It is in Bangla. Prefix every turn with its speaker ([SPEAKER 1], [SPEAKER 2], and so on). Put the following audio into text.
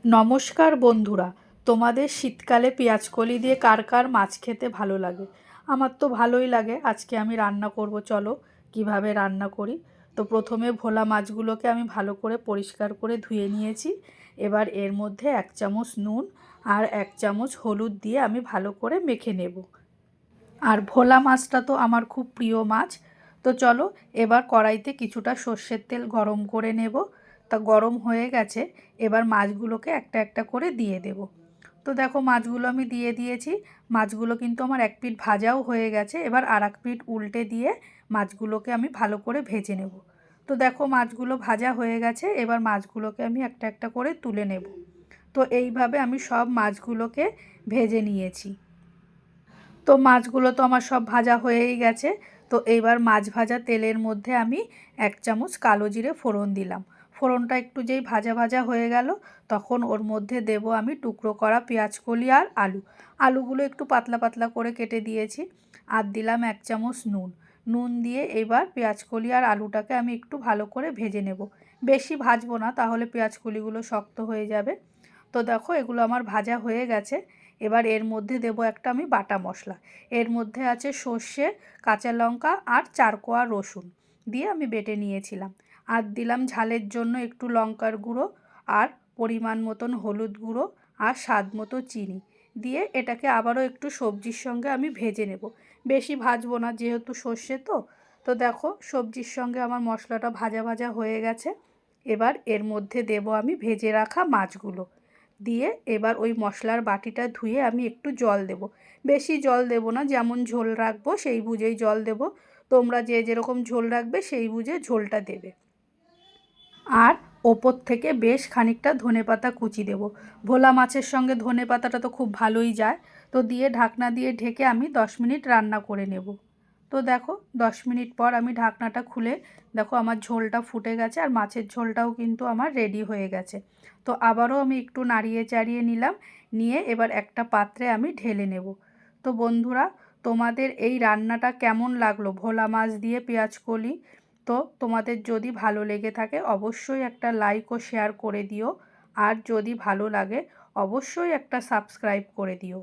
[SPEAKER 1] নমস্কার বন্ধুরা, তোমাদের শীতকালে পেঁয়াজকলি দিয়ে কার কার মাছ খেতে ভালো লাগে? আমার তো ভালোই লাগে। আজকে আমি রান্না করব, চলো কিভাবে রান্না করি। তো প্রথমে ভোলা মাছগুলোকে আমি ভালো করে পরিষ্কার করে ধুয়ে নিয়েছি। এবার এর মধ্যে 1 চামচ নুন আর 1 চামচ হলুদ দিয়ে আমি ভালো করে মেখে নেব। আর ভোলা মাছটা তো আমার খুব প্রিয় মাছ। তো চলো এবার কড়াইতে কিছুটা সর্ষের তেল গরম করে নেব। তা গরম হয়ে গেছে, এবার মাছগুলোকে একটা একটা করে দিয়ে দেব। তো দেখো মাছগুলো আমি দিয়ে দিয়েছি। মাছগুলো কিন্তু আমার এক পিঠ ভাজাও হয়ে গেছে। এবার আর এক পিঠ উল্টে দিয়ে মাছগুলোকে আমি ভালো করে ভেজে নেব। তো দেখো মাছগুলো ভাজা হয়ে গেছে, এবার মাছগুলোকে আমি একটা একটা করে তুলে নেব। তো এইভাবে আমি সব মাছগুলোকে ভেজে নিয়েছি। তো মাছগুলো তো আমার সব ভাজা হয়েই গেছে। তো এইবার মাছ ভাজা তেলের মধ্যে আমি 1 চামচ কালো জিরে ফোড়ন দিলাম। ফোড়নটা একটু যেই ভাজা ভাজা হয়ে গেল, তখন ওর মধ্যে দেব আমি টুকরো করা পেঁয়াজকলি আর আলু। আলুগুলো একটু পাতলা পাতলা করে কেটে দিয়েছি। আর দিলাম 1 চামচ নুন। নুন দিয়ে এবার পেঁয়াজকলি আর আলুটাকে আমি একটু ভালো করে ভেজে নেব। বেশি ভাজবো না, তাহলে পেঁয়াজকলিগুলো শক্ত হয়ে যাবে। তো দেখো এগুলো আমার ভাজা হয়ে গেছে। এবার এর মধ্যে দেব একটা আমি বাটা মশলা। এর মধ্যে আছে সর্ষে, কাঁচা লঙ্কা আর 4 কোয়া রসুন দিয়ে আমি বেটে নিয়েছিলাম। আর দিলাম ঝালের জন্য একটু লঙ্কার গুঁড়ো আর পরিমাণ মতন হলুদ গুঁড়ো আর স্বাদ মতো চিনি দিয়ে এটাকে আবারও একটু সবজির সঙ্গে আমি ভেজে নেব। বেশি ভাজবো না, যেহেতু সর্ষে তো। তো দেখো সবজির সঙ্গে আমার মশলাটা ভাজা ভাজা হয়ে গেছে। এবার এর মধ্যে দেব আমি ভেজে রাখা মাছগুলো দিয়ে এবার ওই মশলার বাটিটা ধুয়ে আমি একটু জল দেব। বেশি জল দেব না, যেমন ঝোল রাখবো সেই বুঝেই জল দেব। তোমরা যে যেরকম ঝোল রাখবে সেই বুঝে ঝোলটা দেবে। আর ওপর থেকে বেশ খানিকটা ধনেপাতা কুচি দেব। ভোলা মাছের সঙ্গে ধনেপাতাটা তো খুব ভালোই যায়। তো দিয়ে ঢাকনা দিয়ে ঢেকে আমি 10 মিনিট রান্না করে নেব। তো দেখো 10 মিনিট পর আমি ঢাকনাটা খুলে দেখো আমার ঝোলটা ফুটে গেছে আর মাছের ঝোলটাও কিন্তু আমার রেডি হয়ে গেছে। তো আবারও আমি একটু নাড়িয়ে চাড়িয়ে নিলাম, নিয়ে এবার একটা পাত্রে আমি ঢেলে নেব। তো বন্ধুরা, তোমাদের এই রান্নাটা কেমন লাগলো ভোলা মাছ দিয়ে পেঁয়াজকলি? তো তোমাদের যদি ভালো লেগে থাকে অবশ্যই একটা লাইক ও শেয়ার করে দিও। আর যদি ভালো লাগে অবশ্যই একটা সাবস্ক্রাইব করে দিও।